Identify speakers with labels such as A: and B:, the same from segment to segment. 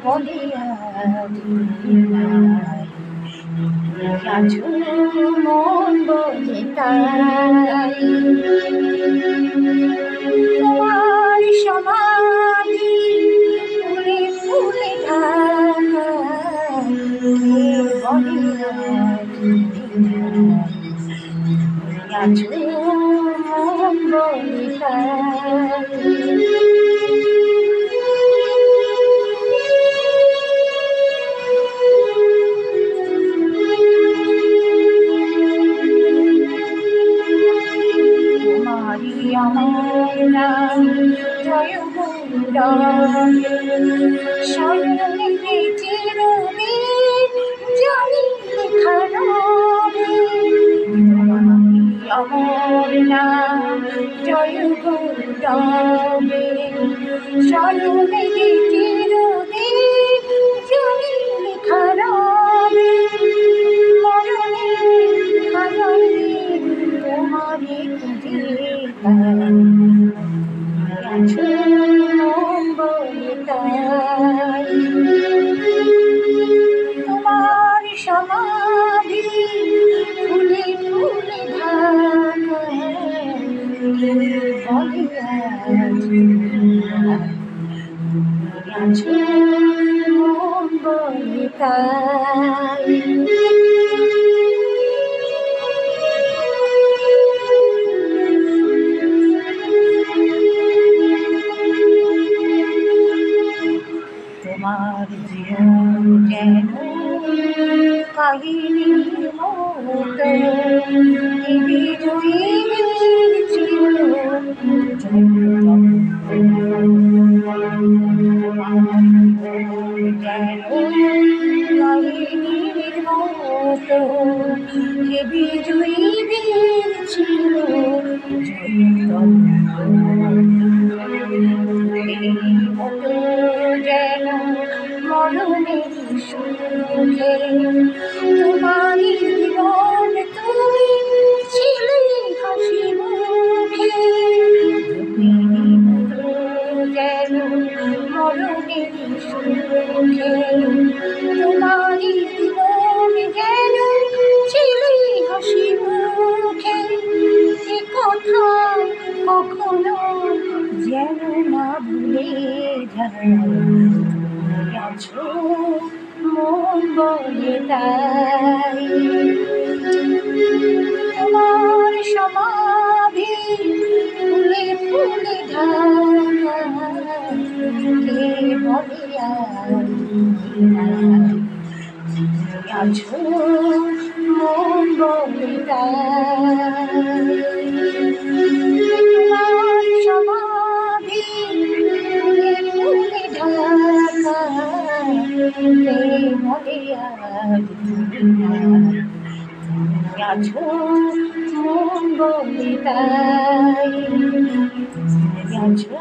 A: বলে আজ মন বলে তাই তোমার সমাধি ফুলে ফুলে ঢাকা কে বলে আজ মন বলে তাই আমার নাম জয় গুণগানে স্মরণে চিরদিন জানি লেখা রবে আমার নাম জয় গুণগানে স্মরণে চিরদিন জানি লেখা রবে মরণে খাগলে তোমারে খুঁজে তোমার সমাধি ফুলে ফুলে ঢাকা মন বলে তাই তোমার জীবন যেন কাহিনীর মতো বিজয়ীর ছিল যেন কাহিনীর মতো বিজয়ীদের ছিল যেন মরণের সুখে তোমারই জীবন তুমি ছিলে হাসি মুখে যেন মরণের সুখে তোমারই জীবন যেন ছিলে হাসি মুখে এ কথা কখনো যেন না ভুলে যায় আছো মন বলে তাই তোমার সমাধি ফুলে ফুলে ঢাকা কে বলে আছো মন বলে তাই তোমার সমাধি ফুলে ফুলে ঢাকা কে বলে আছো মন বলে তাই আছো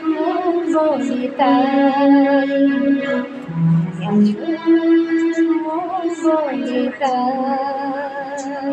A: মন বলে তাই আছো মন বলে তাই